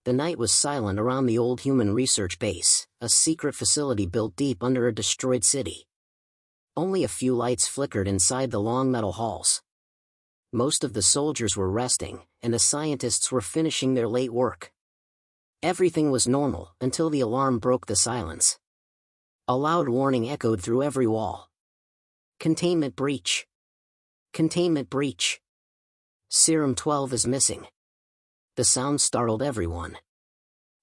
The night was silent around the old human research base, a secret facility built deep under a destroyed city. Only a few lights flickered inside the long metal halls. Most of the soldiers were resting, and the scientists were finishing their late work. Everything was normal until the alarm broke the silence. A loud warning echoed through every wall. Containment breach. Containment breach. Serum 12 is missing. The sound startled everyone.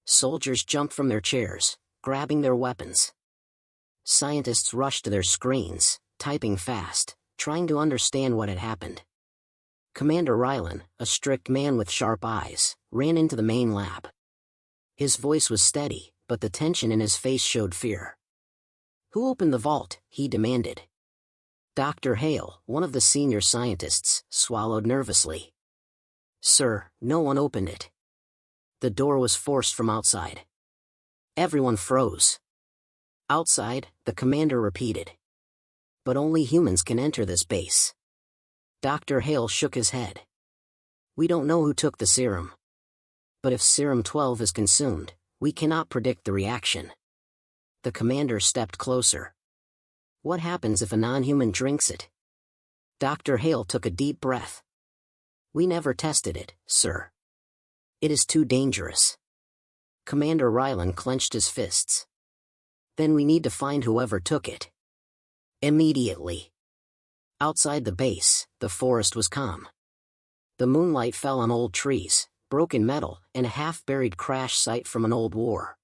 Soldiers jumped from their chairs, grabbing their weapons. Scientists rushed to their screens, typing fast, trying to understand what had happened. Commander Rylan, a strict man with sharp eyes, ran into the main lab. His voice was steady, but the tension in his face showed fear. "Who opened the vault?" he demanded. Dr. Hale, one of the senior scientists, swallowed nervously. "Sir, no one opened it." The door was forced from outside. Everyone froze. "Outside," the commander repeated. "But only humans can enter this base." Dr. Hale shook his head. "We don't know who took the serum. But if Serum 12 is consumed, we cannot predict the reaction." The commander stepped closer. "What happens if a non-human drinks it?" Dr. Hale took a deep breath. "We never tested it, sir. It is too dangerous." Commander Rylan clenched his fists. "Then we need to find whoever took it. Immediately." Outside the base, the forest was calm. The moonlight fell on old trees, broken metal, and a half-buried crash site from an old war.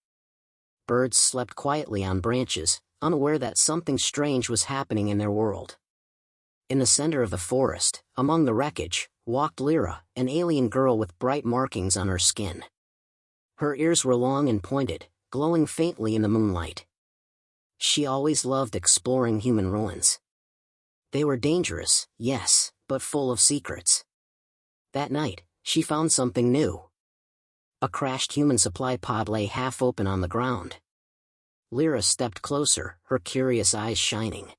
Birds slept quietly on branches, unaware that something strange was happening in their world. In the center of the forest, among the wreckage, walked Lyra, an alien girl with bright markings on her skin. Her ears were long and pointed, glowing faintly in the moonlight. She always loved exploring human ruins. They were dangerous, yes, but full of secrets. That night, she found something new. A crashed human supply pod lay half open on the ground. Lyra stepped closer, her curious eyes shining.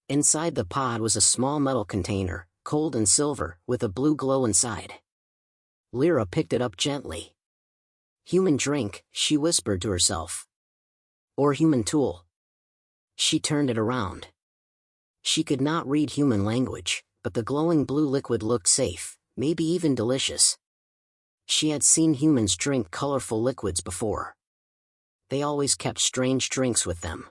Inside the pod was a small metal container, cold and silver, with a blue glow inside. Lyra picked it up gently. "Human drink," she whispered to herself. "Or human tool." She turned it around. She could not read human language, but the glowing blue liquid looked safe, maybe even delicious. She had seen humans drink colorful liquids before. They always kept strange drinks with them.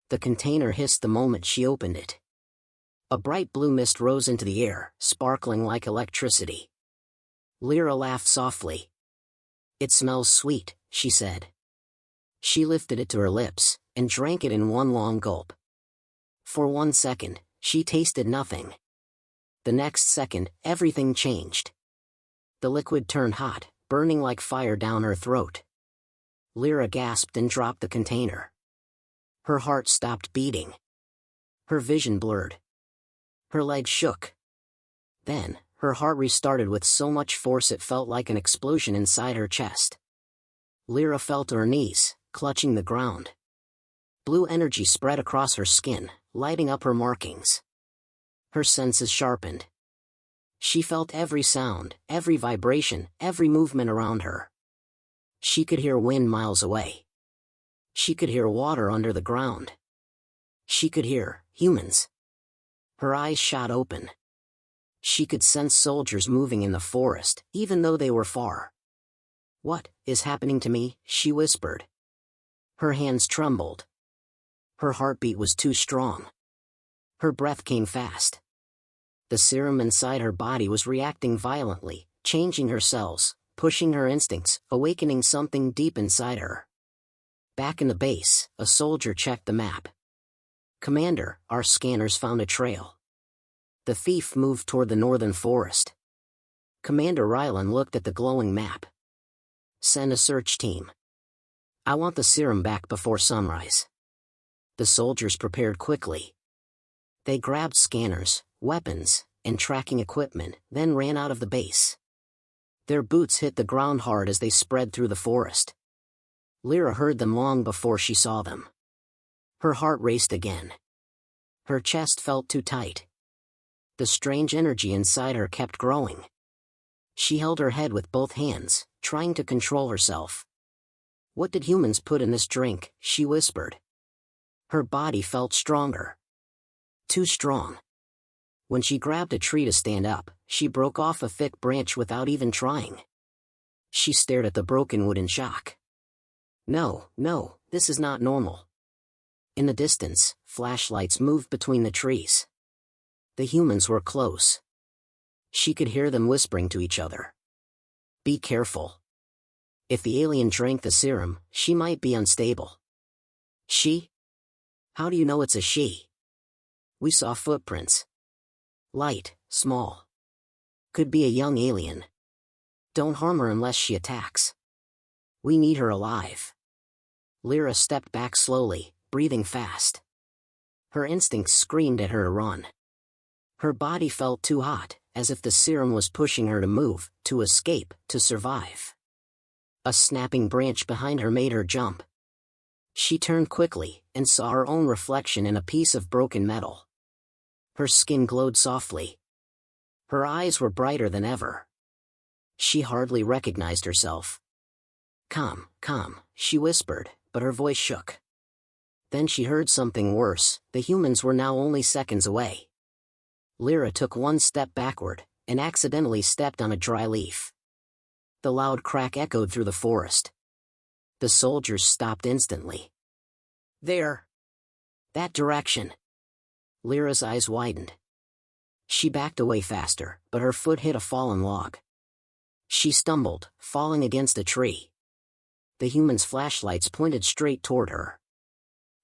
The container hissed the moment she opened it. A bright blue mist rose into the air, sparkling like electricity. Lyra laughed softly. "It smells sweet," she said. She lifted it to her lips, and drank it in one long gulp. For 1 second, she tasted nothing. The next second, everything changed. The liquid turned hot, burning like fire down her throat. Lyra gasped and dropped the container. Her heart stopped beating. Her vision blurred. Her legs shook. Then, her heart restarted with so much force it felt like an explosion inside her chest. Lyra fell to her knees, clutching the ground. Blue energy spread across her skin, lighting up her markings. Her senses sharpened. She felt every sound, every vibration, every movement around her. She could hear wind miles away. She could hear water under the ground. She could hear humans. Her eyes shot open. She could sense soldiers moving in the forest, even though they were far. "What is happening to me?" she whispered. Her hands trembled. Her heartbeat was too strong. Her breath came fast. The serum inside her body was reacting violently, changing her cells, pushing her instincts, awakening something deep inside her. Back in the base, a soldier checked the map. "Commander, our scanners found a trail." The thief moved toward the northern forest. Commander Rylan looked at the glowing map. "Send a search team. I want the serum back before sunrise." The soldiers prepared quickly. They grabbed scanners, weapons, and tracking equipment, then ran out of the base. Their boots hit the ground hard as they spread through the forest. Lyra heard them long before she saw them. Her heart raced again. Her chest felt too tight. The strange energy inside her kept growing. She held her head with both hands, trying to control herself. "What did humans put in this drink?" she whispered. Her body felt stronger. Too strong. When she grabbed a tree to stand up, she broke off a thick branch without even trying. She stared at the broken wood in shock. No, this is not normal. In the distance, flashlights moved between the trees. The humans were close. She could hear them whispering to each other. "Be careful. If the alien drank the serum, she might be unstable." "She? How do you know it's a she?" "We saw footprints. Light, small. Could be a young alien. Don't harm her unless she attacks. We need her alive." Lyra stepped back slowly, breathing fast. Her instincts screamed at her to run. Her body felt too hot, as if the serum was pushing her to move, to escape, to survive. A snapping branch behind her made her jump. She turned quickly, and saw her own reflection in a piece of broken metal. Her skin glowed softly. Her eyes were brighter than ever. She hardly recognized herself. Calm, she whispered, but her voice shook. Then she heard something worse. The humans were now only seconds away. Lyra took one step backward, and accidentally stepped on a dry leaf. The loud crack echoed through the forest. The soldiers stopped instantly. "There! That direction!" Lyra's eyes widened. She backed away faster, but her foot hit a fallen log. She stumbled, falling against a tree. The humans' flashlights pointed straight toward her.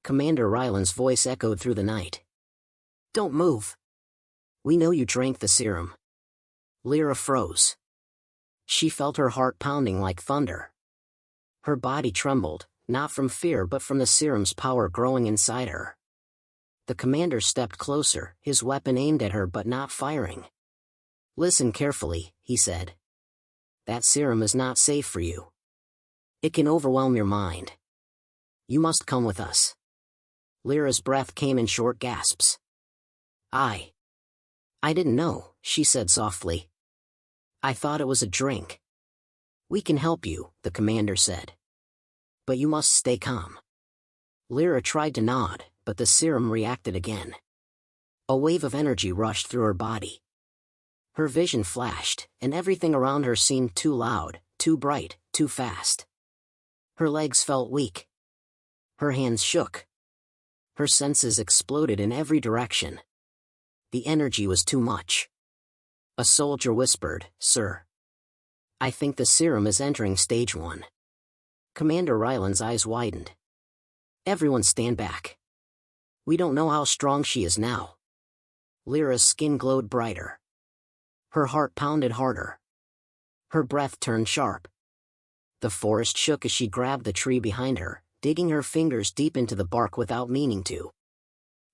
Commander Ryland's voice echoed through the night. "Don't move. We know you drank the serum." Lyra froze. She felt her heart pounding like thunder. Her body trembled, not from fear but from the serum's power growing inside her. The commander stepped closer, his weapon aimed at her but not firing. "Listen carefully," he said. "That serum is not safe for you. It can overwhelm your mind. You must come with us." Lyra's breath came in short gasps. I didn't know," she said softly. "I thought it was a drink." "We can help you," the commander said. "But you must stay calm." Lyra tried to nod, but the serum reacted again. A wave of energy rushed through her body. Her vision flashed, and everything around her seemed too loud, too bright, too fast. Her legs felt weak. Her hands shook. Her senses exploded in every direction. The energy was too much. A soldier whispered, "Sir, I think the serum is entering stage 1. Commander Ryland's eyes widened. "Everyone stand back. We don't know how strong she is now." Lyra's skin glowed brighter. Her heart pounded harder. Her breath turned sharp. The forest shook as she grabbed the tree behind her, digging her fingers deep into the bark without meaning to.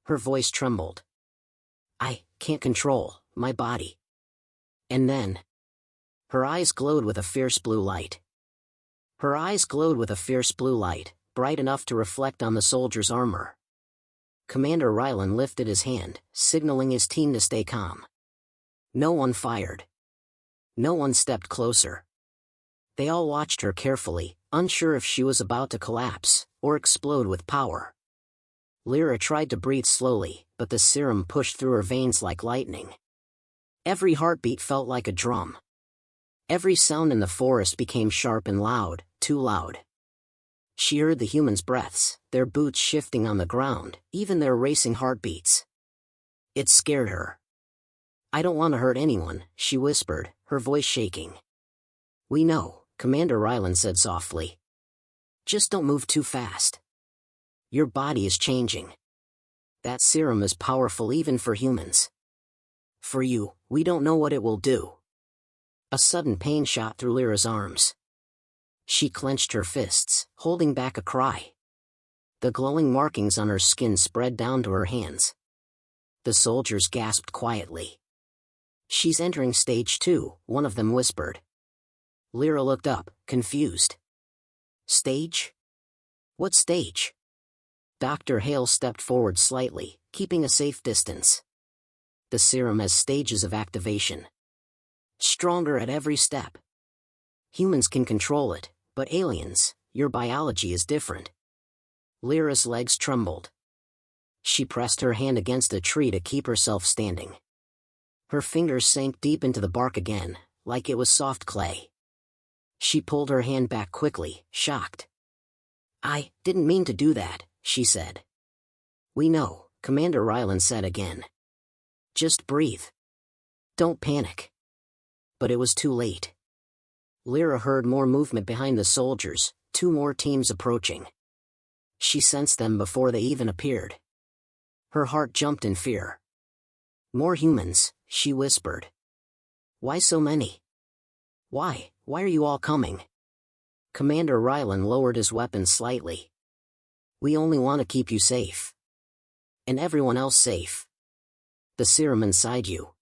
Her voice trembled. "I can't control my body." And then, her eyes glowed with a fierce blue light. Bright enough to reflect on the soldier's armor. Commander Ryland lifted his hand, signaling his team to stay calm. No one fired. No one stepped closer. They all watched her carefully, unsure if she was about to collapse, or explode with power. Lyra tried to breathe slowly, but the serum pushed through her veins like lightning. Every heartbeat felt like a drum. Every sound in the forest became sharp and loud, too loud. She heard the humans' breaths, their boots shifting on the ground, even their racing heartbeats. It scared her. "I don't want to hurt anyone," she whispered, her voice shaking. "We know," Commander Ryland said softly. "Just don't move too fast. Your body is changing. That serum is powerful even for humans. For you, we don't know what it will do." A sudden pain shot through Lyra's arms. She clenched her fists, holding back a cry. The glowing markings on her skin spread down to her hands. The soldiers gasped quietly. "She's entering stage 2, one of them whispered. Lyra looked up, confused. "Stage? What stage?" Dr. Hale stepped forward slightly, keeping a safe distance. "The serum has stages of activation. Stronger at every step. Humans can control it, but aliens, your biology is different. Lyra's legs trembled. She pressed her hand against a tree to keep herself standing. Her fingers sank deep into the bark again, like it was soft clay. She pulled her hand back quickly, shocked. "I didn't mean to do that," she said. "We know," Commander Rylan said again. "Just breathe. Don't panic." But it was too late. Lyra heard more movement behind the soldiers, 2 more teams approaching. She sensed them before they even appeared. Her heart jumped in fear. "More humans," she whispered. "Why so many? Why are you all coming?" Commander Rylan lowered his weapon slightly. "We only want to keep you safe. And everyone else safe. The serum inside you."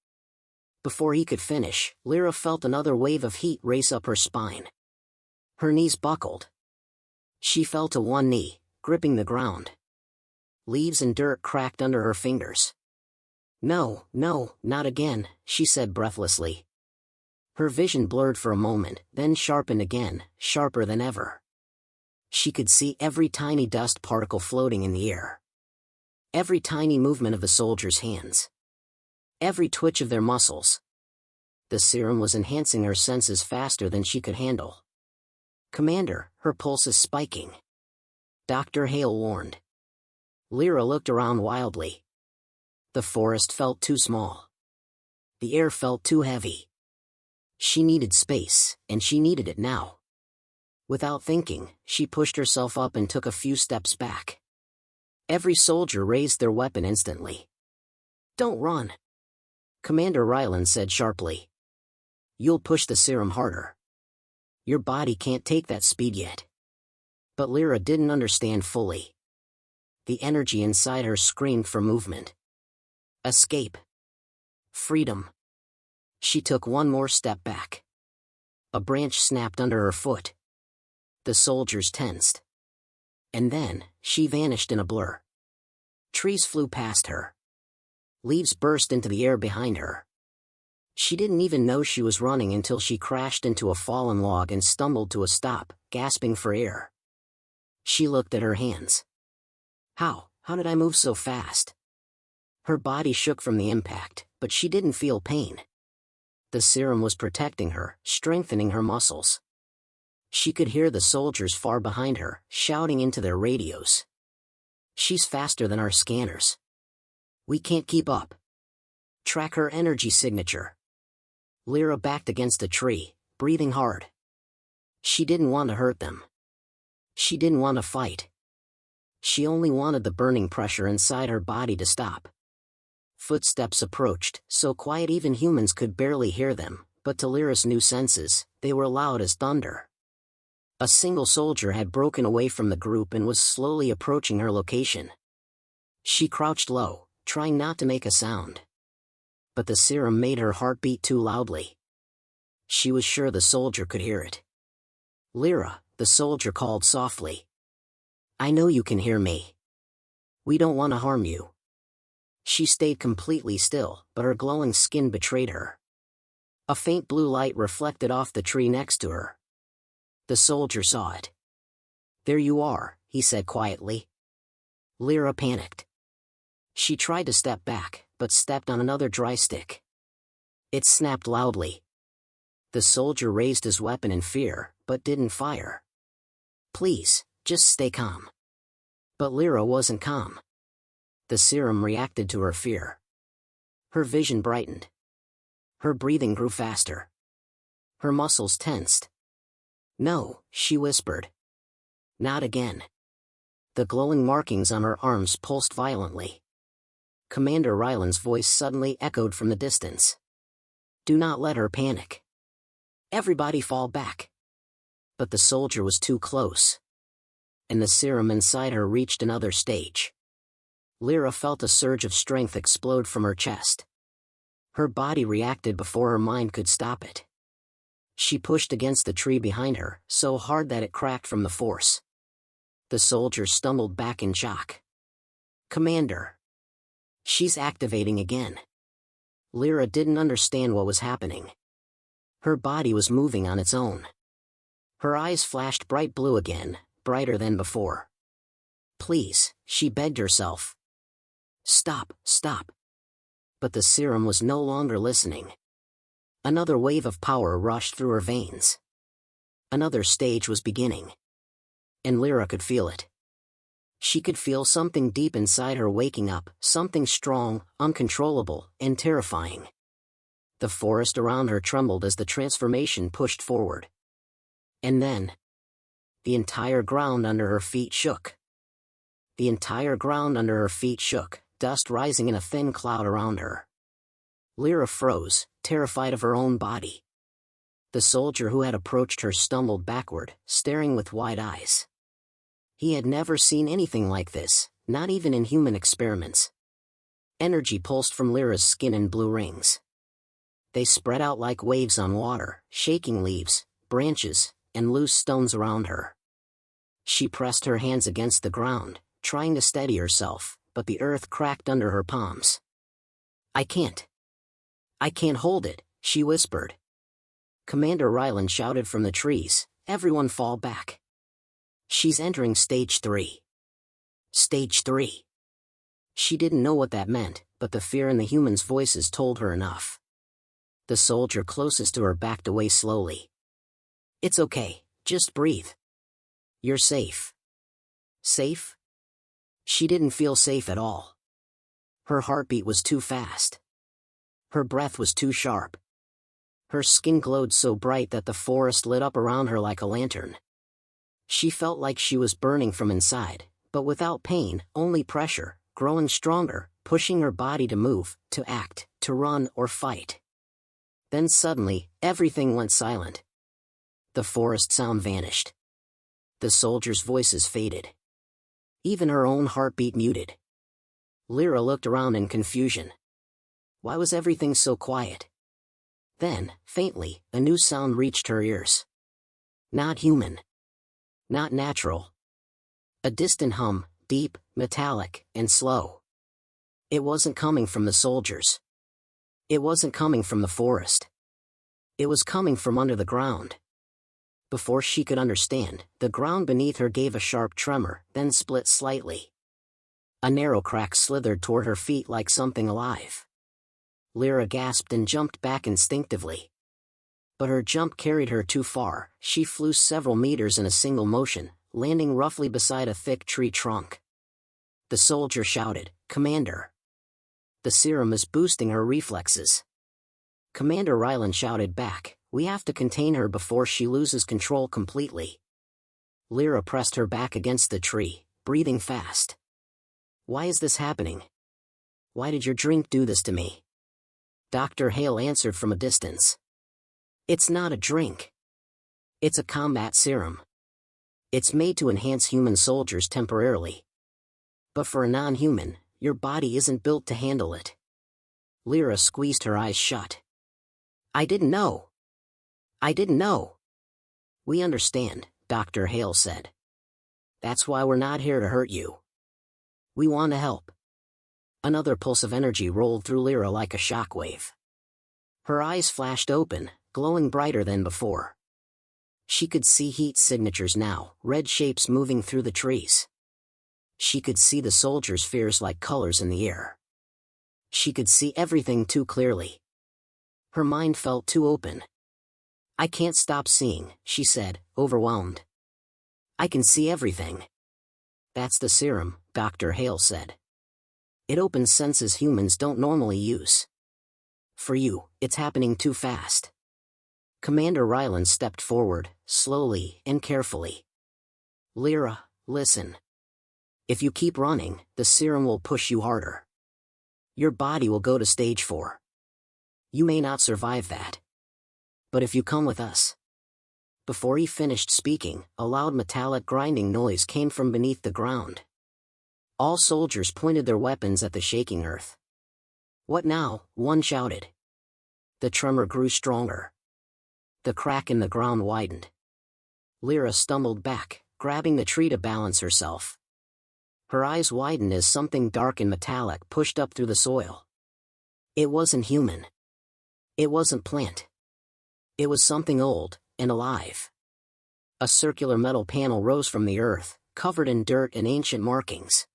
Before he could finish, Lyra felt another wave of heat race up her spine. Her knees buckled. She fell to one knee, gripping the ground. Leaves and dirt cracked under her fingers. No, not again," she said breathlessly. Her vision blurred for a moment, then sharpened again, sharper than ever. She could see every tiny dust particle floating in the air. Every tiny movement of the soldiers' hands. Every twitch of their muscles. The serum was enhancing her senses faster than she could handle. "Commander, her pulse is spiking," Dr. Hale warned. Lyra looked around wildly. The forest felt too small. The air felt too heavy. She needed space, and she needed it now. Without thinking, she pushed herself up and took a few steps back. Every soldier raised their weapon instantly. "Don't run," Commander Rylan said sharply. "You'll push the serum harder. Your body can't take that speed yet." But Lyra didn't understand fully. The energy inside her screamed for movement. Escape. Freedom. She took one more step back. A branch snapped under her foot. The soldiers tensed. And then, she vanished in a blur. Trees flew past her. Leaves burst into the air behind her. She didn't even know she was running until she crashed into a fallen log and stumbled to a stop, gasping for air. She looked at her hands. How did I move so fast? Her body shook from the impact, but she didn't feel pain. The serum was protecting her, strengthening her muscles. She could hear the soldiers far behind her, shouting into their radios. "She's faster than our scanners. We can't keep up. Track her energy signature." Lyra backed against a tree, breathing hard. She didn't want to hurt them. She didn't want to fight. She only wanted the burning pressure inside her body to stop. Footsteps approached, so quiet even humans could barely hear them, but to Lyra's new senses, they were loud as thunder. A single soldier had broken away from the group and was slowly approaching her location. She crouched low, trying not to make a sound. But the serum made her heart beat too loudly. She was sure the soldier could hear it. "Lyra," the soldier called softly. "I know you can hear me. We don't want to harm you." She stayed completely still, but her glowing skin betrayed her. A faint blue light reflected off the tree next to her. The soldier saw it. "There you are," he said quietly. Lyra panicked. She tried to step back, but stepped on another dry stick. It snapped loudly. The soldier raised his weapon in fear, but didn't fire. "Please, just stay calm." But Lyra wasn't calm. The serum reacted to her fear. Her vision brightened. Her breathing grew faster. Her muscles tensed. "No," she whispered. "Not again." The glowing markings on her arms pulsed violently. Commander Rylan's voice suddenly echoed from the distance. "Do not let her panic. Everybody fall back." But the soldier was too close. And the serum inside her reached another stage. Lyra felt a surge of strength explode from her chest. Her body reacted before her mind could stop it. She pushed against the tree behind her, so hard that it cracked from the force. The soldier stumbled back in shock. "Commander." "She's activating again." Lyra didn't understand what was happening. Her body was moving on its own. Her eyes flashed bright blue again, brighter than before. Please, she begged herself. Stop, stop. But the serum was no longer listening. Another wave of power rushed through her veins. Another stage was beginning. And Lyra could feel it. She could feel something deep inside her waking up, something strong, uncontrollable, and terrifying. The forest around her trembled as the transformation pushed forward. And then, the entire ground under her feet shook. The entire ground under her feet shook, dust rising in a thin cloud around her. Lyra froze, terrified of her own body. The soldier who had approached her stumbled backward, staring with wide eyes. He had never seen anything like this, not even in human experiments. Energy pulsed from Lyra's skin in blue rings. They spread out like waves on water, shaking leaves, branches, and loose stones around her. She pressed her hands against the ground, trying to steady herself, but the earth cracked under her palms. I can't hold it, she whispered. Commander Ryland shouted from the trees, everyone fall back. She's entering stage 3. Stage 3. She didn't know what that meant, but the fear in the humans' voices told her enough. The soldier closest to her backed away slowly. It's okay, just breathe. You're safe. Safe? She didn't feel safe at all. Her heartbeat was too fast. Her breath was too sharp. Her skin glowed so bright that the forest lit up around her like a lantern. She felt like she was burning from inside, but without pain, only pressure, growing stronger, pushing her body to move, to act, to run or fight. Then suddenly, everything went silent. The forest sound vanished. The soldiers' voices faded. Even her own heartbeat muted. Lyra looked around in confusion. Why was everything so quiet? Then, faintly, a new sound reached her ears. Not human. Not natural. A distant hum, deep, metallic, and slow. It wasn't coming from the soldiers. It wasn't coming from the forest. It was coming from under the ground. Before she could understand, the ground beneath her gave a sharp tremor, then split slightly. A narrow crack slithered toward her feet like something alive. Lyra gasped and jumped back instinctively. But her jump carried her too far. She flew several meters in a single motion, landing roughly beside a thick tree trunk. The soldier shouted, "Commander!" The serum is boosting her reflexes. Commander Ryland shouted back, "We have to contain her before she loses control completely." Lyra pressed her back against the tree, breathing fast. Why is this happening? Why did your drink do this to me? Dr. Hale answered from a distance. It's not a drink. It's a combat serum. It's made to enhance human soldiers temporarily. But for a non-human, your body isn't built to handle it. Lyra squeezed her eyes shut. I didn't know. We understand, Dr. Hale said. That's why we're not here to hurt you. We want to help. Another pulse of energy rolled through Lyra like a shockwave. Her eyes flashed open, glowing brighter than before. She could see heat signatures now, red shapes moving through the trees. She could see the soldiers' fears like colors in the air. She could see everything too clearly. Her mind felt too open. I can't stop seeing, she said, overwhelmed. I can see everything. That's the serum, Dr. Hale said. It opens senses humans don't normally use. For you, it's happening too fast. Commander Ryland stepped forward, slowly and carefully. Lyra, listen. If you keep running, the serum will push you harder. Your body will go to stage 4. You may not survive that. But if you come with us. Before he finished speaking, a loud metallic grinding noise came from beneath the ground. All soldiers pointed their weapons at the shaking earth. What now? One shouted. The tremor grew stronger. The crack in the ground widened. Lyra stumbled back, grabbing the tree to balance herself. Her eyes widened as something dark and metallic pushed up through the soil. It wasn't human. It wasn't plant. It was something old and alive. A circular metal panel rose from the earth, covered in dirt and ancient markings.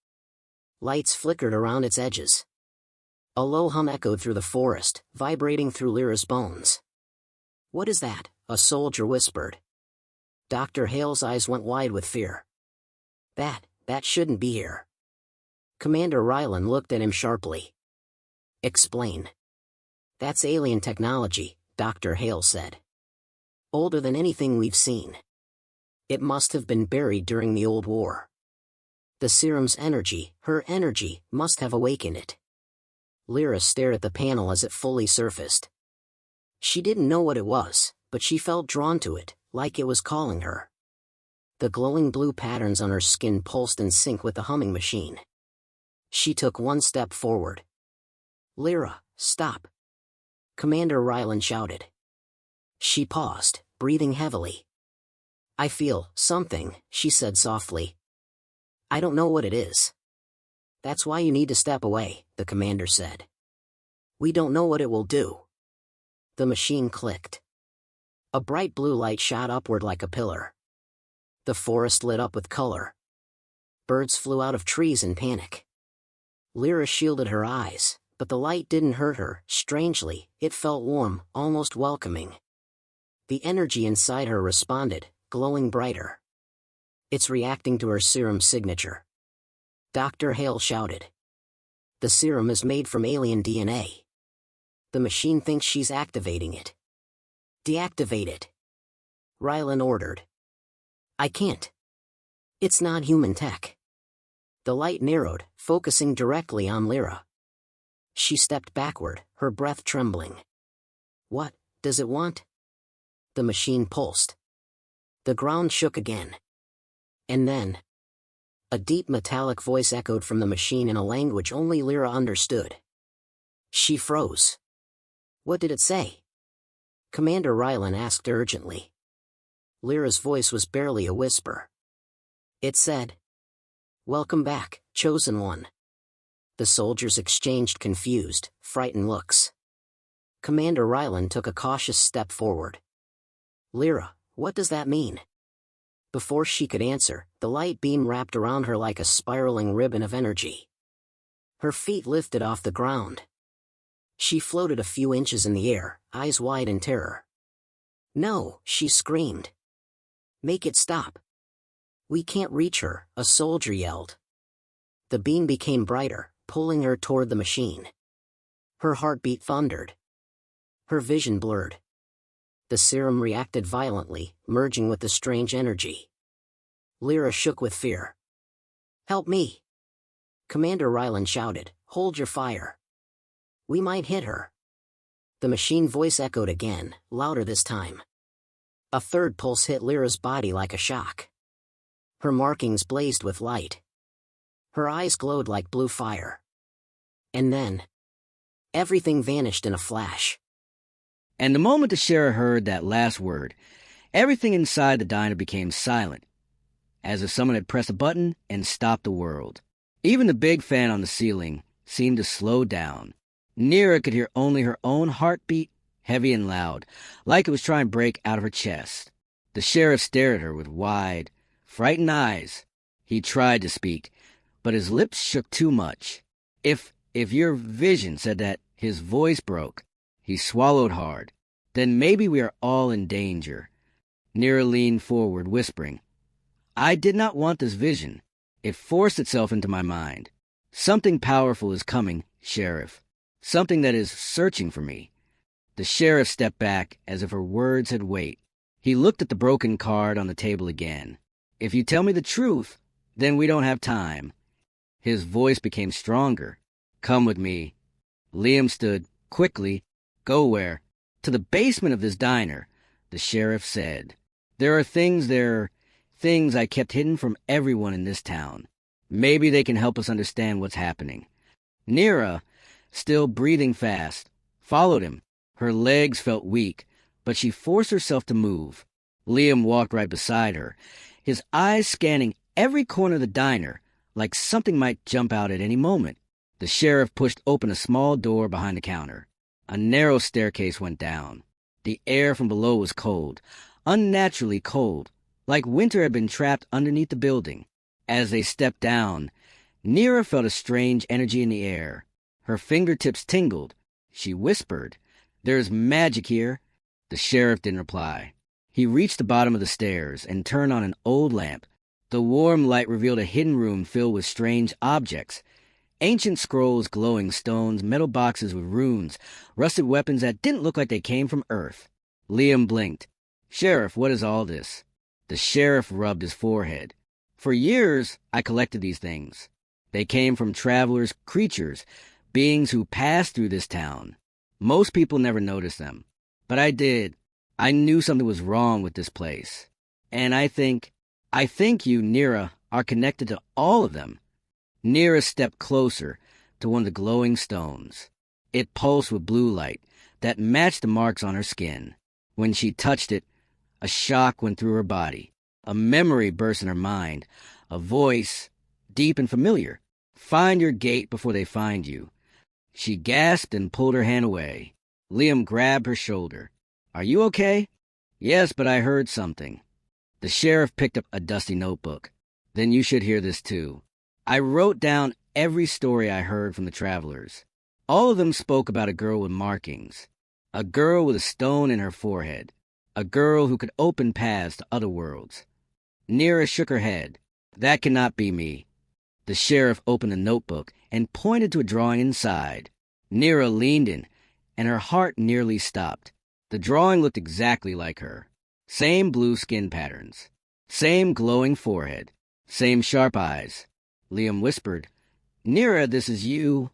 Lights flickered around its edges. A low hum echoed through the forest, vibrating through Lyra's bones. "What is that?" a soldier whispered. Dr. Hale's eyes went wide with fear. That shouldn't be here." Commander Rylan looked at him sharply. "Explain." "That's alien technology," Dr. Hale said. "Older than anything we've seen. It must have been buried during the Old War. The Serum's energy, her energy, must have awakened it." Lyra stared at the panel as it fully surfaced. She didn't know what it was, but she felt drawn to it, like it was calling her. The glowing blue patterns on her skin pulsed in sync with the humming machine. She took one step forward. "Lyra, stop!" Commander Rylan shouted. She paused, breathing heavily. "I feel something," she said softly. "I don't know what it is." "That's why you need to step away," the commander said. "We don't know what it will do." The machine clicked. A bright blue light shot upward like a pillar. The forest lit up with color. Birds flew out of trees in panic. Lyra shielded her eyes, but the light didn't hurt her. Strangely, it felt warm, almost welcoming. The energy inside her responded, glowing brighter. "It's reacting to her serum signature," Dr. Hale shouted. "The serum is made from alien DNA. The machine thinks she's activating it." "Deactivate it," Rylan ordered. "I can't. It's not human tech." The light narrowed, focusing directly on Lyra. She stepped backward, her breath trembling. "What does it want?" The machine pulsed. The ground shook again. And then, a deep metallic voice echoed from the machine in a language only Lyra understood. She froze. "What did it say?" Commander Rylan asked urgently. Lyra's voice was barely a whisper. It said, "Welcome back, Chosen One." The soldiers exchanged confused, frightened looks. Commander Rylan took a cautious step forward. "Lyra, what does that mean?" Before she could answer, the light beam wrapped around her like a spiraling ribbon of energy. Her feet lifted off the ground. She floated a few inches in the air, eyes wide in terror. "No," she screamed. "Make it stop." "We can't reach her," a soldier yelled. The beam became brighter, pulling her toward the machine. Her heartbeat thundered. Her vision blurred. The serum reacted violently, merging with the strange energy. Lyra shook with fear. "Help me!" Commander Rylan shouted, "Hold your fire. We might hit her." The machine voice echoed again, louder this time. A third pulse hit Lyra's body like a shock. Her markings blazed with light. Her eyes glowed like blue fire. And then, everything vanished in a flash. And the moment the sheriff heard that last word, everything inside the diner became silent, as if someone had pressed a button and stopped the world. Even the big fan on the ceiling seemed to slow down. Nira could hear only her own heartbeat, heavy and loud, like it was trying to break out of her chest. The sheriff stared at her with wide, frightened eyes. He tried to speak, but his lips shook too much. If your vision said that, his voice broke. He swallowed hard. "Then maybe we are all in danger." Nira leaned forward, whispering, "I did not want this vision. It forced itself into my mind. Something powerful is coming, Sheriff. Something that is searching for me." The sheriff stepped back as if her words had weight. He looked at the broken card on the table again. "If you tell me the truth, then we don't have time." His voice became stronger. "Come with me." Liam stood. "Quickly. Go where?" "To the basement of this diner," the sheriff said. There are things I kept hidden from everyone in this town. Maybe they can help us understand what's happening." Nira, still breathing fast, followed him. Her legs felt weak, but she forced herself to move. Liam walked right beside her, his eyes scanning every corner of the diner, like something might jump out at any moment. The sheriff pushed open a small door behind the counter. A narrow staircase went down. The air from below was cold, unnaturally cold, like winter had been trapped underneath the building. As they stepped down, Nira felt a strange energy in the air. Her fingertips tingled. She whispered, "There's magic here." The sheriff didn't reply. He reached the bottom of the stairs and turned on an old lamp. The warm light revealed a hidden room filled with strange objects. Ancient scrolls, glowing stones, metal boxes with runes, rusted weapons that didn't look like they came from Earth. Liam blinked. "Sheriff, what is all this?" The sheriff rubbed his forehead. "For years, I collected these things. They came from travelers, creatures, beings who passed through this town. Most people never noticed them. But I did. I knew something was wrong with this place. And I think you, Nira, are connected to all of them." Nira stepped closer to one of the glowing stones. It pulsed with blue light that matched the marks on her skin. When she touched it, a shock went through her body. A memory burst in her mind, a voice, deep and familiar. "Find your gate before they find you." She gasped and pulled her hand away. Liam grabbed her shoulder. "Are you okay?" "Yes, but I heard something." The sheriff picked up a dusty notebook. "Then you should hear this too. I wrote down every story I heard from the travelers. All of them spoke about a girl with markings. A girl with a stone in her forehead. A girl who could open paths to other worlds." Nira shook her head. "That cannot be me." The sheriff opened the notebook and pointed to a drawing inside. Nira leaned in, and her heart nearly stopped. The drawing looked exactly like her. Same blue skin patterns. Same glowing forehead. Same sharp eyes. Liam whispered, "Nira, this is you."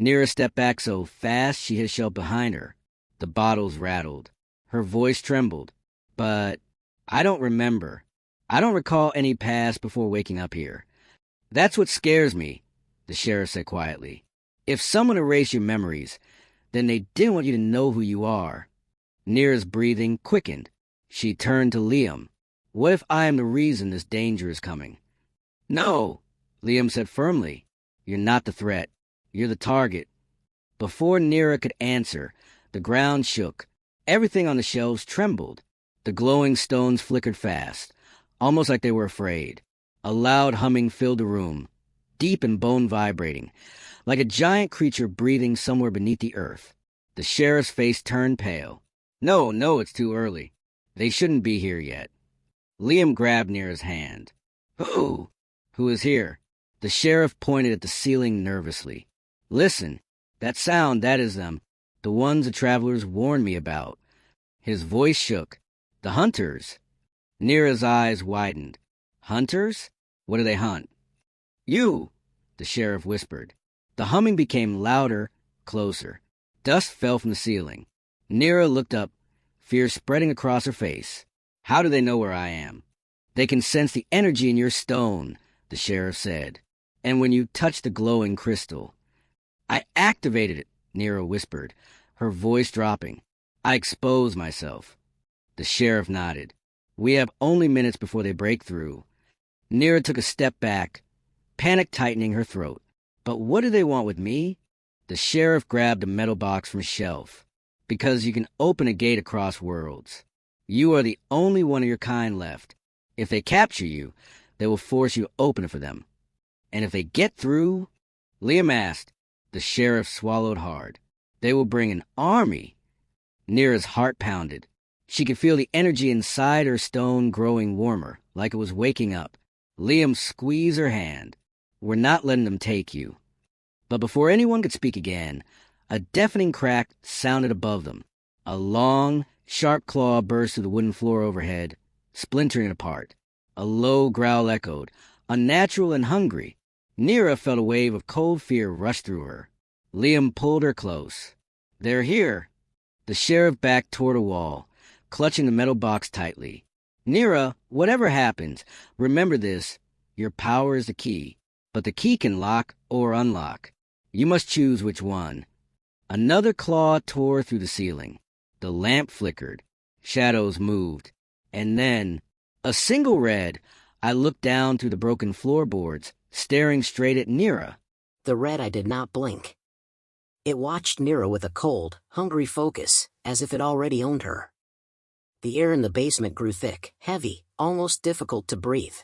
Nira stepped back so fast she hit a shelf behind her. The bottles rattled. Her voice trembled. "But I don't remember. I don't recall any past before waking up here. That's what scares me," the sheriff said quietly. "If someone erased your memories, then they didn't want you to know who you are." Nira's breathing quickened. She turned to Liam. "What if I am the reason this danger is coming?" "No," Liam said firmly. "You're not the threat. You're the target." Before Nira could answer, the ground shook. Everything on the shelves trembled. The glowing stones flickered fast, almost like they were afraid. A loud humming filled the room, deep and bone-vibrating, like a giant creature breathing somewhere beneath the earth. The sheriff's face turned pale. No, it's too early. They shouldn't be here yet." Liam grabbed Nira's hand. "Who? Who is here?" The sheriff pointed at the ceiling nervously. "Listen, that sound, that is them. The ones the travelers warned me about." His voice shook. "The hunters." Nira's eyes widened. "Hunters? What do they hunt?" "You," the sheriff whispered. The humming became louder, closer. Dust fell from the ceiling. Nira looked up, fear spreading across her face. "How do they know where I am?" "They can sense the energy in your stone," the sheriff said. "And when you touch the glowing crystal." "I activated it," Nira whispered, her voice dropping. "I exposed myself." The sheriff nodded. "We have only minutes before they break through." Nira took a step back, panic tightening her throat. "But what do they want with me?" The sheriff grabbed a metal box from a shelf. "Because you can open a gate across worlds. You are the only one of your kind left. If they capture you, they will force you to open it for them. And if they get through," Liam asked. The sheriff swallowed hard. "They will bring an army." Nira's heart pounded. She could feel the energy inside her stone growing warmer, like it was waking up. Liam squeezed her hand. "We're not letting them take you." But before anyone could speak again, a deafening crack sounded above them. A long, sharp claw burst through the wooden floor overhead, splintering it apart. A low growl echoed, unnatural and hungry. Nira felt a wave of cold fear rush through her. Liam pulled her close. "They're here." The sheriff backed toward a wall, clutching the metal box tightly. "Nira, whatever happens, remember this. Your power is the key, but the key can lock or unlock. You must choose which one." Another claw tore through the ceiling. The lamp flickered. Shadows moved. And then, a single red, I looked down through the broken floorboards, staring straight at Nira. The red eye did not blink. It watched Nira with a cold, hungry focus, as if it already owned her. The air in the basement grew thick, heavy, almost difficult to breathe.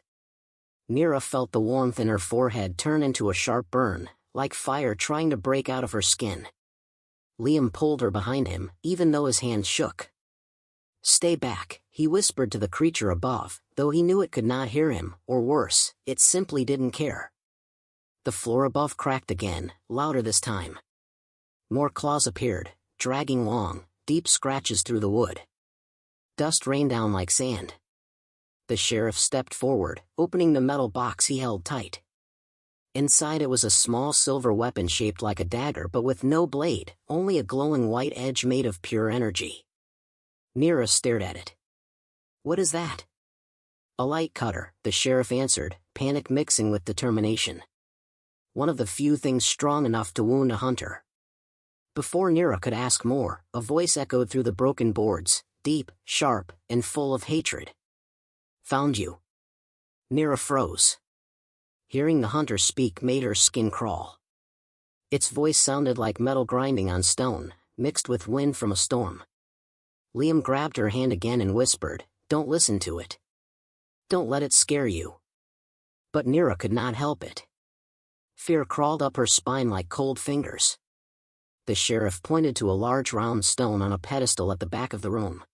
Nira felt the warmth in her forehead turn into a sharp burn, like fire trying to break out of her skin. Liam pulled her behind him, even though his hands shook. "Stay back," he whispered to the creature above, though he knew it could not hear him, or worse, it simply didn't care. The floor above cracked again, louder this time. More claws appeared, dragging long, deep scratches through the wood. Dust rained down like sand. The sheriff stepped forward, opening the metal box he held tight. Inside it was a small silver weapon shaped like a dagger but with no blade, only a glowing white edge made of pure energy. Nira stared at it. "What is that?" "A light cutter," the sheriff answered, panic mixing with determination. One of the few things strong enough to wound a hunter. Before Nira could ask more, a voice echoed through the broken boards, deep, sharp, and full of hatred. "Found you." Nira froze. Hearing the hunter speak made her skin crawl. Its voice sounded like metal grinding on stone, mixed with wind from a storm. Liam grabbed her hand again and whispered, "Don't listen to it. Don't let it scare you." But Nira could not help it. Fear crawled up her spine like cold fingers. The sheriff pointed to a large round stone on a pedestal at the back of the room.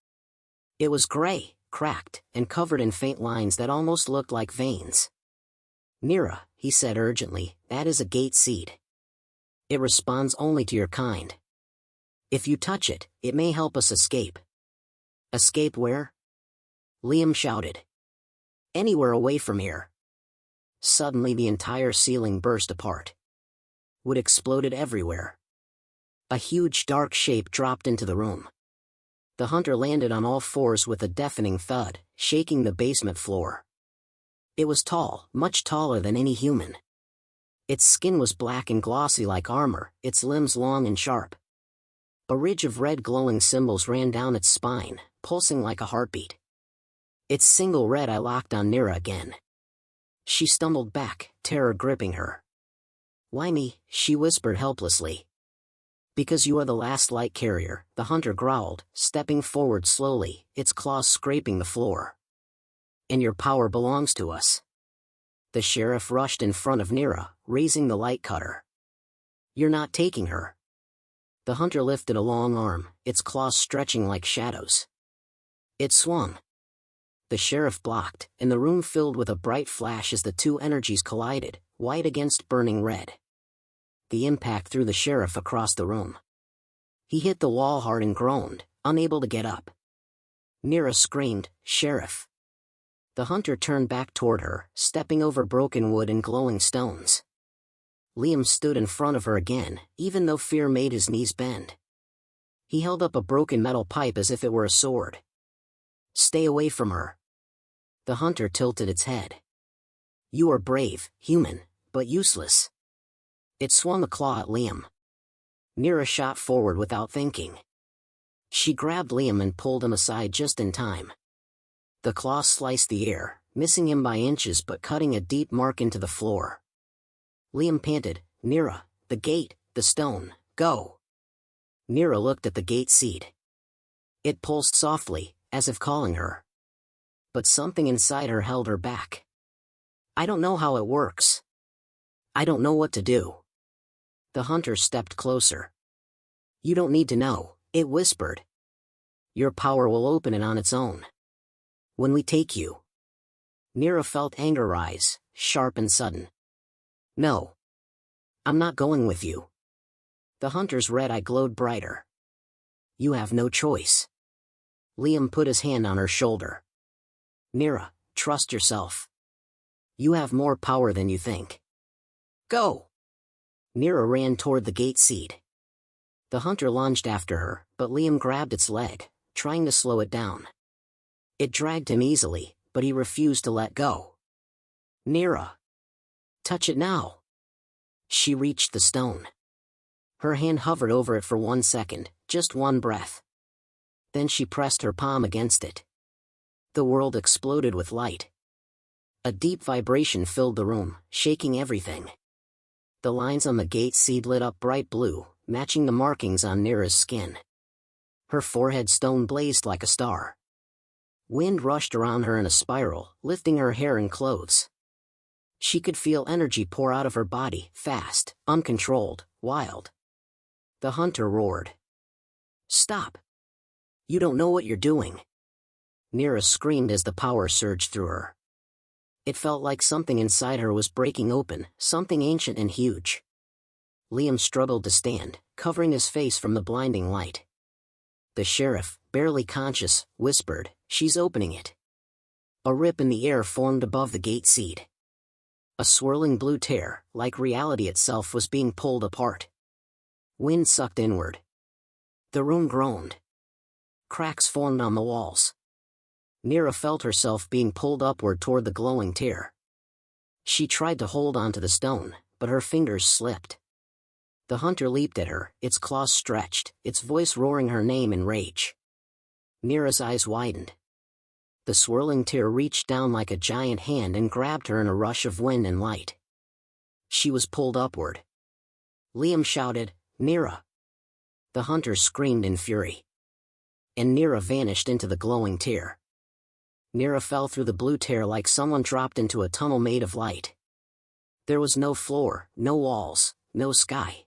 It was gray, cracked, and covered in faint lines that almost looked like veins. "Nira," he said urgently, "that is a gate seed. It responds only to your kind. If you touch it, it may help us escape." "Escape where?" Liam shouted. "Anywhere away from here." Suddenly the entire ceiling burst apart. Wood exploded everywhere. A huge dark shape dropped into the room. The hunter landed on all fours with a deafening thud, shaking the basement floor. It was tall, much taller than any human. Its skin was black and glossy like armor, its limbs long and sharp. A ridge of red glowing symbols ran down its spine, pulsing like a heartbeat. Its single red eye locked on Nira again. She stumbled back, terror gripping her. "Why me?" she whispered helplessly. "Because you are the last light carrier," the hunter growled, stepping forward slowly, its claws scraping the floor. "And your power belongs to us." The sheriff rushed in front of Nira, raising the light cutter. "You're not taking her." The hunter lifted a long arm, its claws stretching like shadows. It swung. The sheriff blocked, and the room filled with a bright flash as the two energies collided, white against burning red. The impact threw the sheriff across the room. He hit the wall hard and groaned, unable to get up. Nira screamed, "Sheriff!" The hunter turned back toward her, stepping over broken wood and glowing stones. Liam stood in front of her again, even though fear made his knees bend. He held up a broken metal pipe as if it were a sword. "Stay away from her." The hunter tilted its head. "You are brave, human, but useless." It swung a claw at Liam. Nira shot forward without thinking. She grabbed Liam and pulled him aside just in time. The claw sliced the air, missing him by inches but cutting a deep mark into the floor. Liam panted, "Nira, the gate, the stone, go." Nira looked at the gate seed. It pulsed softly, as if calling her. But something inside her held her back. "I don't know how it works. I don't know what to do." The hunter stepped closer. "You don't need to know," it whispered. "Your power will open it on its own. When we take you." Nira felt anger rise, sharp and sudden. "No. I'm not going with you." The hunter's red eye glowed brighter. "You have no choice." Liam put his hand on her shoulder. "Nira, trust yourself. You have more power than you think. Go." Nira ran toward the gate seed. The hunter lunged after her, but Liam grabbed its leg, trying to slow it down. It dragged him easily, but he refused to let go. "Nira. Touch it now." She reached the stone. Her hand hovered over it for 1 second, just one breath. Then she pressed her palm against it. The world exploded with light. A deep vibration filled the room, shaking everything. The lines on the gate seed lit up bright blue, matching the markings on Nira's skin. Her forehead stone blazed like a star. Wind rushed around her in a spiral, lifting her hair and clothes. She could feel energy pour out of her body, fast, uncontrolled, wild. The hunter roared. "Stop! You don't know what you're doing." Nira screamed as the power surged through her. It felt like something inside her was breaking open, something ancient and huge. Liam struggled to stand, covering his face from the blinding light. The sheriff, barely conscious, whispered, "She's opening it." A rip in the air formed above the gate seed. A swirling blue tear, like reality itself, was being pulled apart. Wind sucked inward. The room groaned. Cracks formed on the walls. Nira felt herself being pulled upward toward the glowing tear. She tried to hold onto the stone, but her fingers slipped. The hunter leaped at her, its claws stretched, its voice roaring her name in rage. Nira's eyes widened. The swirling tear reached down like a giant hand and grabbed her in a rush of wind and light. She was pulled upward. Liam shouted, "Nira!" The hunter screamed in fury. And Nira vanished into the glowing tear. Nira fell through the blue tear like someone dropped into a tunnel made of light. There was no floor, no walls, no sky.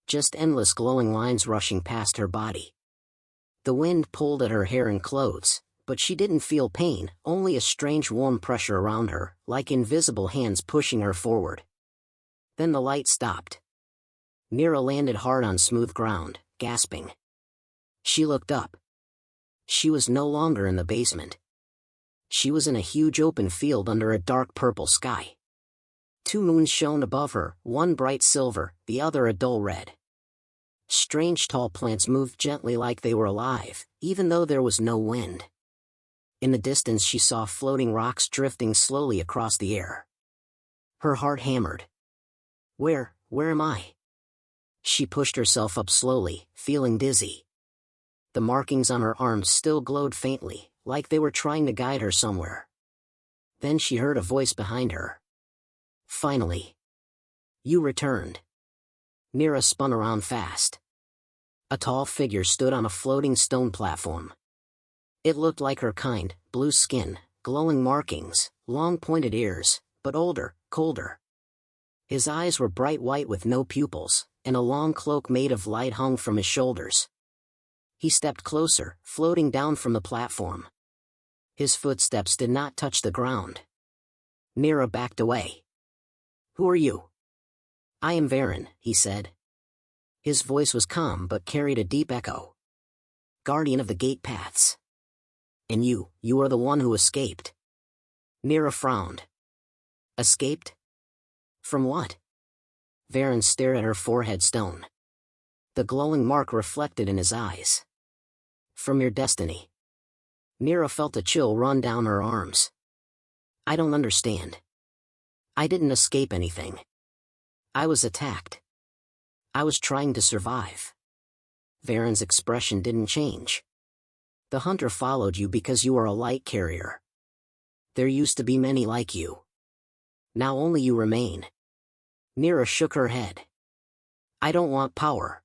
Just endless glowing lines rushing past her body. The wind pulled at her hair and clothes, but she didn't feel pain, only a strange warm pressure around her, like invisible hands pushing her forward. Then the light stopped. Nira landed hard on smooth ground, gasping. She looked up. She was no longer in the basement. She was in a huge open field under a dark purple sky. 2 moons shone above her, one bright silver, the other a dull red. Strange tall plants moved gently like they were alive, even though there was no wind. In the distance she saw floating rocks drifting slowly across the air. Her heart hammered. Where am I? She pushed herself up slowly, feeling dizzy. The markings on her arms still glowed faintly, like they were trying to guide her somewhere. Then she heard a voice behind her. "Finally. You returned." Nira spun around fast. A tall figure stood on a floating stone platform. It looked like her kind, blue skin, glowing markings, long pointed ears, but older, colder. His eyes were bright white with no pupils, and a long cloak made of light hung from his shoulders. He stepped closer, floating down from the platform. His footsteps did not touch the ground. Nira backed away. "Who are you?" "I am Varen," he said. His voice was calm but carried a deep echo. "Guardian of the gate paths. And you are the one who escaped." Nira frowned. "Escaped? From what?" Varen stared at her forehead stone. The glowing mark reflected in his eyes. "From your destiny." Nira felt a chill run down her arms. "I don't understand. I didn't escape anything. I was attacked. I was trying to survive." Varen's expression didn't change. "The hunter followed you because you are a light carrier. There used to be many like you. Now only you remain." Nira shook her head. "I don't want power.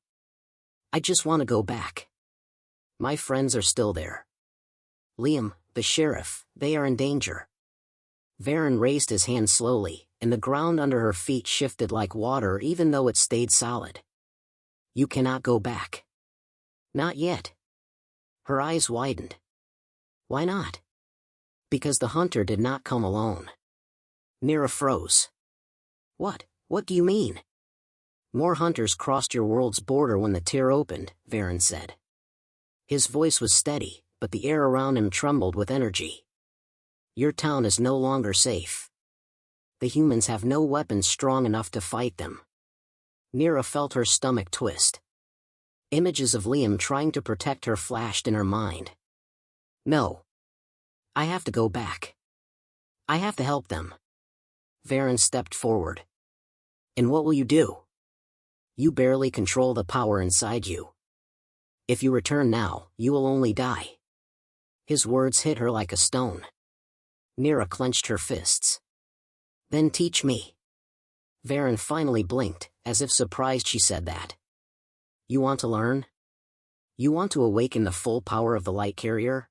I just want to go back. My friends are still there. Liam, the sheriff, they are in danger." Varen raised his hand slowly, and the ground under her feet shifted like water even though it stayed solid. "You cannot go back. Not yet." Her eyes widened. "Why not?" "Because the hunter did not come alone." Nira froze. What do you mean?" "More hunters crossed your world's border when the tear opened," Varen said. His voice was steady, but the air around him trembled with energy. "Your town is no longer safe. The humans have no weapons strong enough to fight them." Nira felt her stomach twist. Images of Liam trying to protect her flashed in her mind. "No. I have to go back. I have to help them." Varen stepped forward. "And what will you do? You barely control the power inside you. If you return now, you will only die." His words hit her like a stone. Nira clenched her fists. "Then teach me." Varen finally blinked, as if surprised she said that. "You want to learn?" You want to awaken the full power of the light carrier?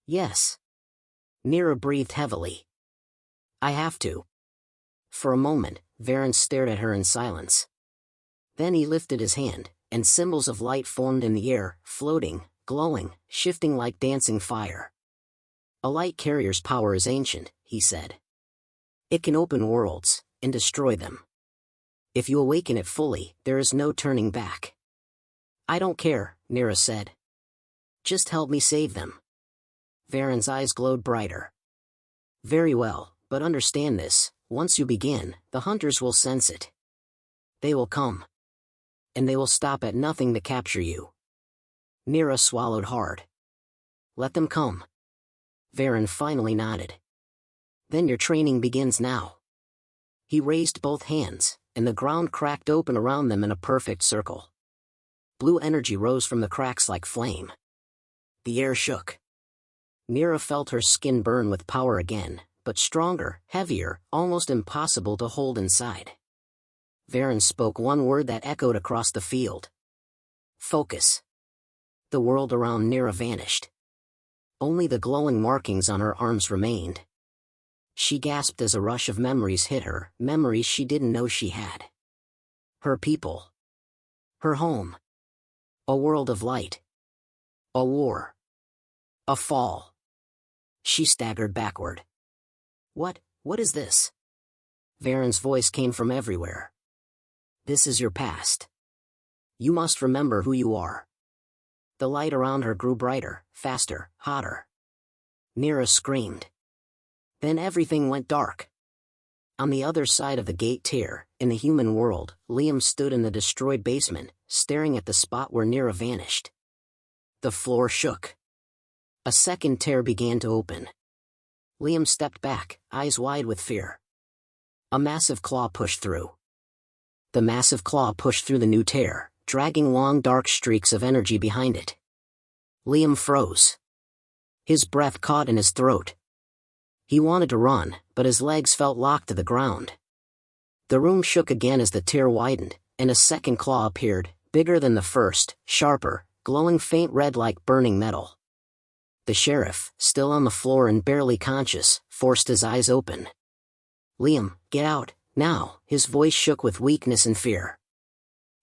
Yes. Nira breathed heavily. I have to. For a moment, Varen stared at her in silence. Then he lifted his hand, and symbols of light formed in the air, floating, glowing, shifting like dancing fire. A light carrier's power is ancient, he said. It can open worlds, and destroy them. If you awaken it fully, there is no turning back. I don't care, Nira said. Just help me save them. Varen's eyes glowed brighter. Very well, but understand this, once you begin, the hunters will sense it. They will come. And they will stop at nothing to capture you. Nira swallowed hard. Let them come. Varen finally nodded. Then your training begins now. He raised both hands, and the ground cracked open around them in a perfect circle. Blue energy rose from the cracks like flame. The air shook. Nira felt her skin burn with power again, but stronger, heavier, almost impossible to hold inside. Varen spoke one word that echoed across the field. Focus. The world around Nira vanished. Only the glowing markings on her arms remained. She gasped as a rush of memories hit her, memories she didn't know she had. Her people. Her home. A world of light. A war. A fall. She staggered backward. What is this? Varen's voice came from everywhere. This is your past. You must remember who you are. The light around her grew brighter, faster, hotter. Nira screamed. Then everything went dark. On the other side of the gate tier, in the human world, Liam stood in the destroyed basement, staring at the spot where Nira vanished. The floor shook. A second tear began to open. Liam stepped back, eyes wide with fear. A massive claw pushed through. The massive claw pushed through the new tear, dragging long dark streaks of energy behind it. Liam froze. His breath caught in his throat. He wanted to run, but his legs felt locked to the ground. The room shook again as the tear widened, and a second claw appeared, bigger than the first, sharper, glowing faint red like burning metal. The sheriff, still on the floor and barely conscious, forced his eyes open. Liam, get out, now, his voice shook with weakness and fear.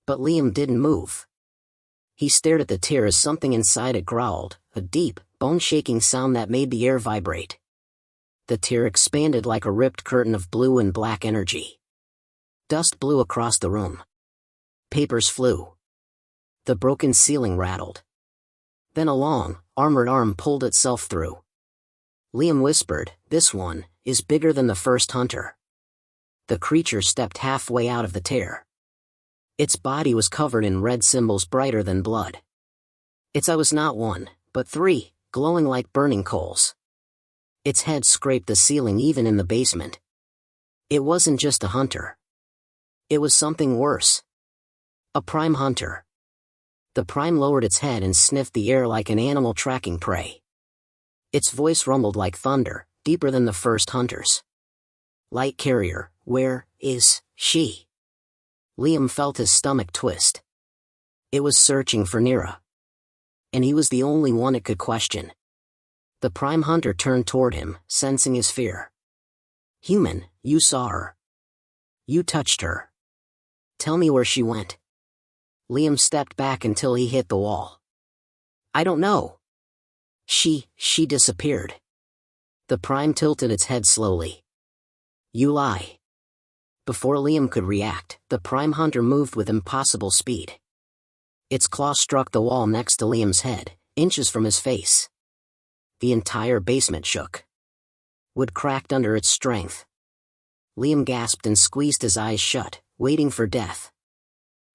But Liam didn't move. He stared at the tear as something inside it growled, a deep, bone-shaking sound that made the air vibrate. The tear expanded like a ripped curtain of blue and black energy. Dust blew across the room. Papers flew. The broken ceiling rattled. Then a long, armored arm pulled itself through. Liam whispered, "This one is bigger than the first hunter." The creature stepped halfway out of the tear. Its body was covered in red symbols brighter than blood. Its eye was not one, but three, glowing like burning coals. Its head scraped the ceiling even in the basement. It wasn't just a hunter. It was something worse. A prime hunter. The prime lowered its head and sniffed the air like an animal tracking prey. Its voice rumbled like thunder, deeper than the first hunter's. Light carrier, where is she? Liam felt his stomach twist. It was searching for Nira. And he was the only one it could question. The prime hunter turned toward him, sensing his fear. Human, you saw her. You touched her. Tell me where she went. Liam stepped back until he hit the wall. I don't know. She disappeared. The prime tilted its head slowly. You lie. Before Liam could react, the prime hunter moved with impossible speed. Its claw struck the wall next to Liam's head, inches from his face. The entire basement shook. Wood cracked under its strength. Liam gasped and squeezed his eyes shut, waiting for death.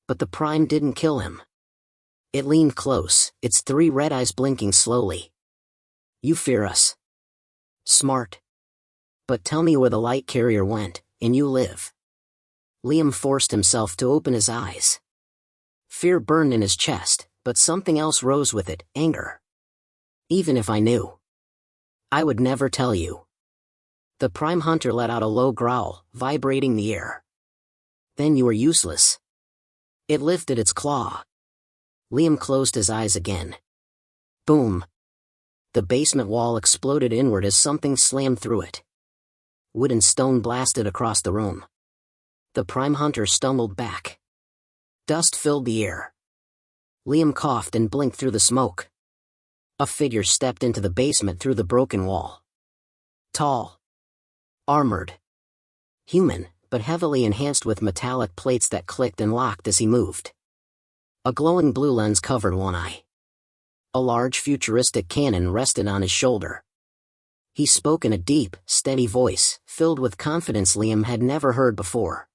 But the prime didn't kill him. It leaned close, its three red eyes blinking slowly. You fear us. Smart. But tell me where the light carrier went, and you live. Liam forced himself to open his eyes. Fear burned in his chest, but something else rose with it, anger. Even if I knew, I would never tell you. The prime hunter let out a low growl, vibrating the air. Then you were useless. It lifted its claw. Liam closed his eyes again. Boom! The basement wall exploded inward as something slammed through it. Wood and stone blasted across the room. The Prime Hunter stumbled back. Dust filled the air. Liam coughed and blinked through the smoke. A figure stepped into the basement through the broken wall. Tall. Armored. Human, but heavily enhanced with metallic plates that clicked and locked as he moved. A glowing blue lens covered one eye. A large futuristic cannon rested on his shoulder. He spoke in a deep, steady voice, filled with confidence Liam had never heard before.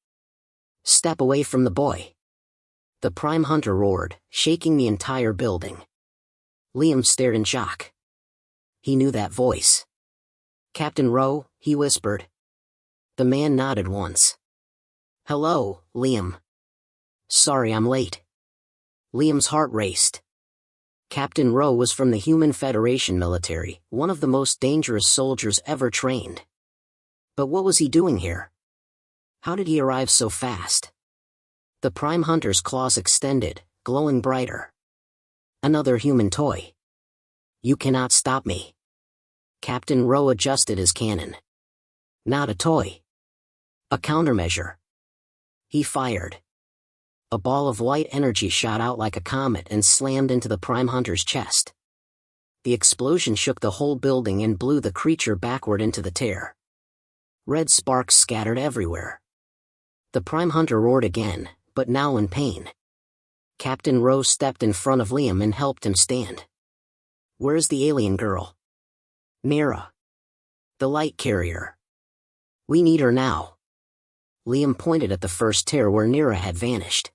Step away from the boy. The Prime Hunter roared, shaking the entire building. Liam stared in shock. He knew that voice. Captain Rowe, he whispered. The man nodded once. Hello, Liam. Sorry I'm late. Liam's heart raced. Captain Rowe was from the Human Federation military, one of the most dangerous soldiers ever trained. But what was he doing here? How did he arrive so fast? The Prime Hunter's claws extended, glowing brighter. Another human toy. You cannot stop me. Captain Rowe adjusted his cannon. Not a toy. A countermeasure. He fired. A ball of white energy shot out like a comet and slammed into the Prime Hunter's chest. The explosion shook the whole building and blew the creature backward into the tear. Red sparks scattered everywhere. The Prime Hunter roared again, but now in pain. Captain Rowe stepped in front of Liam and helped him stand. Where's the alien girl? Mira. The light carrier. We need her now. Liam pointed at the first tear where Nira had vanished.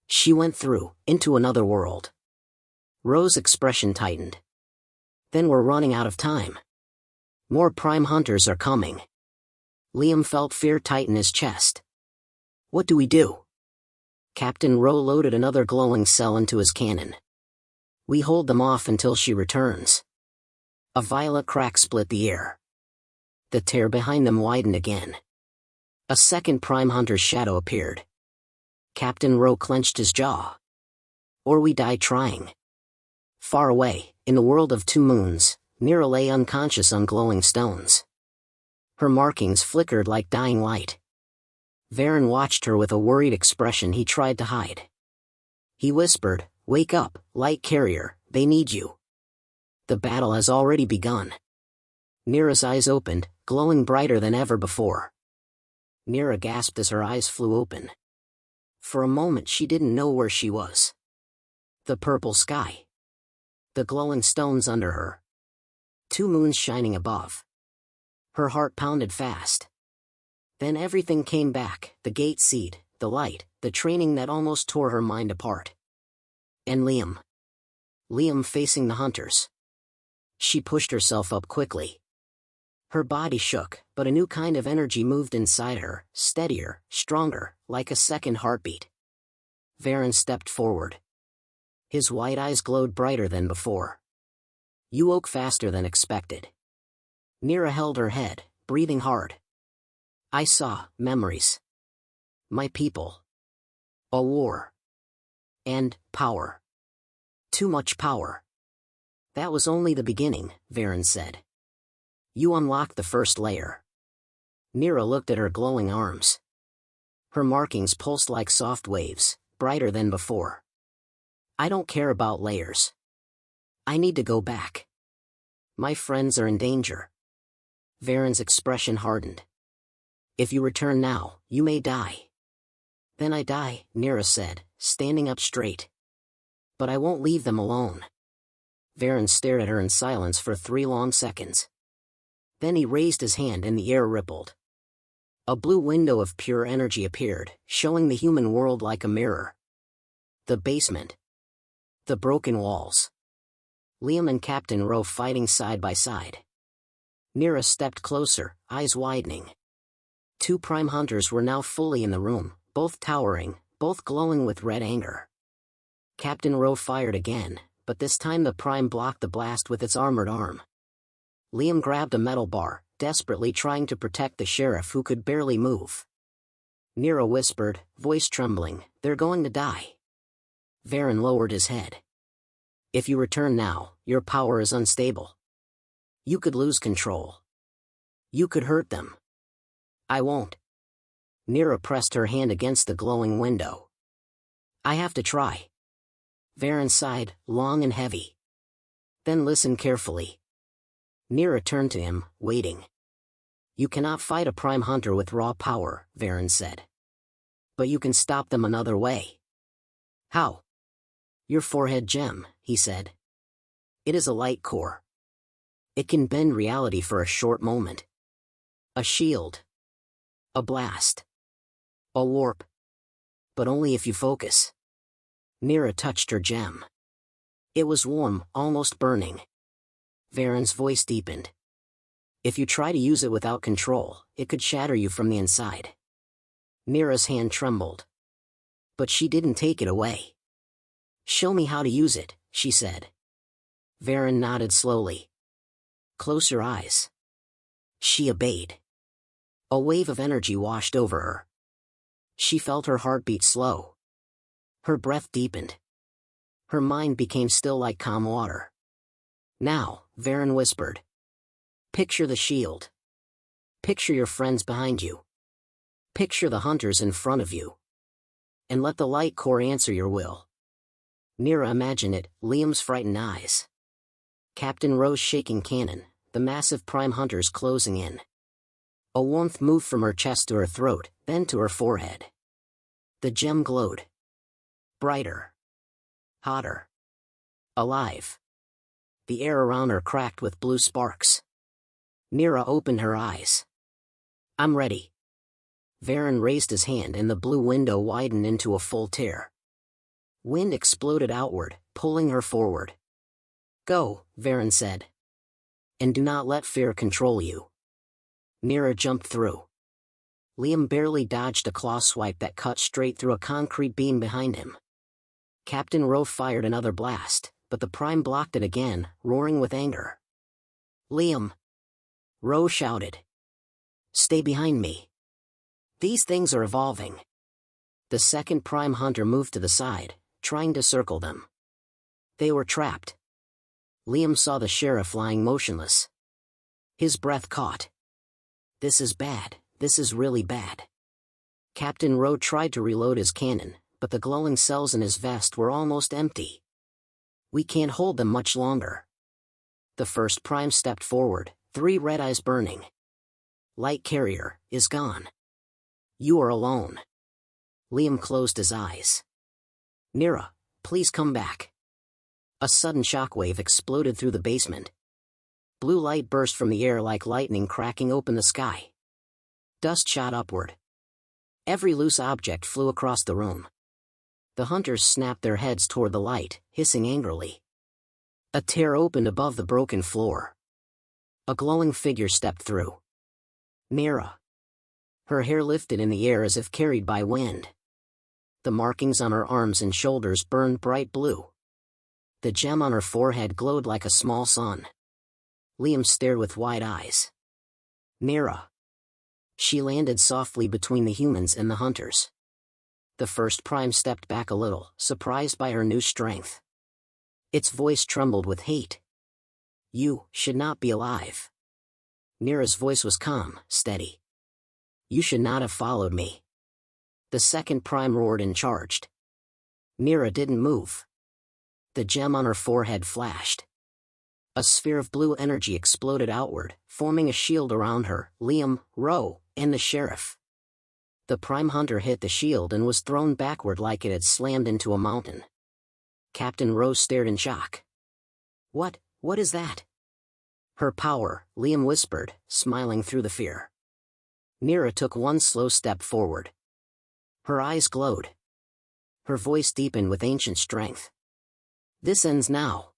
She went through, into another world. Rowe's expression tightened. Then we're running out of time. More Prime Hunters are coming. Liam felt fear tighten his chest. What do we do? Captain Rowe loaded another glowing cell into his cannon. We hold them off until she returns. A violent crack split the air. The tear behind them widened again. A second Prime Hunter's shadow appeared. Captain Rowe clenched his jaw. Or we die trying. Far away, in the world of two moons, Nira lay unconscious on glowing stones. Her markings flickered like dying light. Varen watched her with a worried expression he tried to hide. He whispered, Wake up, light carrier, they need you. The battle has already begun. Nira's eyes opened, glowing brighter than ever before. Nira gasped as her eyes flew open. For a moment she didn't know where she was. The purple sky. The glowing stones under her. Two moons shining above. Her heart pounded fast. Then everything came back, the gate seed, the light, the training that almost tore her mind apart. And Liam. Liam facing the hunters. She pushed herself up quickly. Her body shook, but a new kind of energy moved inside her, steadier, stronger, like a second heartbeat. Varen stepped forward. His white eyes glowed brighter than before. You woke faster than expected. Nira held her head, breathing hard. I saw memories. My people. A war. And power. Too much power. That was only the beginning, Varen said. You unlocked the first layer. Nira looked at her glowing arms. Her markings pulsed like soft waves, brighter than before. I don't care about layers. I need to go back. My friends are in danger. Varen's expression hardened. If you return now, you may die. Then I die, Nira said, standing up straight. But I won't leave them alone. Varen stared at her in silence for 3 long seconds. Then he raised his hand and the air rippled. A blue window of pure energy appeared, showing the human world like a mirror. The basement. The broken walls. Liam and Captain Rowe fighting side by side. Nira stepped closer, eyes widening. 2 Prime Hunters were now fully in the room, both towering, both glowing with red anger. Captain Rowe fired again, but this time the Prime blocked the blast with its armored arm. Liam grabbed a metal bar, desperately trying to protect the sheriff who could barely move. Nira whispered, voice trembling, they're going to die. Varen lowered his head. If you return now, your power is unstable. You could lose control. You could hurt them. I won't. Nira pressed her hand against the glowing window. I have to try. Varen sighed, long and heavy. Then listen carefully. Nira turned to him, waiting. You cannot fight a prime hunter with raw power, Varen said. But you can stop them another way. How? Your forehead gem, he said. It is a light core. It can bend reality for a short moment. A shield. A blast. A warp. But only if you focus. Nira touched her gem. It was warm, almost burning. Varen's voice deepened. If you try to use it without control, it could shatter you from the inside. Nira's hand trembled. But she didn't take it away. Show me how to use it, she said. Varen nodded slowly. Close your eyes. She obeyed. A wave of energy washed over her. She felt her heartbeat slow. Her breath deepened. Her mind became still like calm water. Now, Varen whispered. Picture the shield. Picture your friends behind you. Picture the hunters in front of you. And let the light core answer your will. Nira imagined it, Liam's frightened eyes. Captain Rowe's shaking cannon, the massive prime hunters closing in. A warmth moved from her chest to her throat, then to her forehead. The gem glowed. Brighter. Hotter. Alive. The air around her cracked with blue sparks. Nira opened her eyes. I'm ready. Varen raised his hand and the blue window widened into a full tear. Wind exploded outward, pulling her forward. Go, Varen said. And do not let fear control you. Nira jumped through. Liam barely dodged a claw swipe that cut straight through a concrete beam behind him. Captain Rowe fired another blast, but the Prime blocked it again, roaring with anger. Liam! Rowe shouted. Stay behind me. These things are evolving. The second Prime Hunter moved to the side, trying to circle them. They were trapped. Liam saw the sheriff lying motionless. His breath caught. This is bad, this is really bad. Captain Rowe tried to reload his cannon, but the glowing cells in his vest were almost empty. We can't hold them much longer. The first Prime stepped forward, 3 red eyes burning. Light carrier is gone. You are alone. Liam closed his eyes. Nira, please come back. A sudden shockwave exploded through the basement. Blue light burst from the air like lightning cracking open the sky. Dust shot upward. Every loose object flew across the room. The hunters snapped their heads toward the light, hissing angrily. A tear opened above the broken floor. A glowing figure stepped through. Nira. Her hair lifted in the air as if carried by wind. The markings on her arms and shoulders burned bright blue. The gem on her forehead glowed like a small sun. Liam stared with wide eyes. Nira. She landed softly between the humans and the hunters. The first Prime stepped back a little, surprised by her new strength. Its voice trembled with hate. You should not be alive. Nira's voice was calm, steady. You should not have followed me. The second Prime roared and charged. Nira didn't move. The gem on her forehead flashed. A sphere of blue energy exploded outward, forming a shield around her, Liam, Rowe, and the sheriff. The Prime Hunter hit the shield and was thrown backward like it had slammed into a mountain. Captain Rowe stared in shock. What is that? Her power, Liam whispered, smiling through the fear. Nira took one slow step forward. Her eyes glowed. Her voice deepened with ancient strength. This ends now.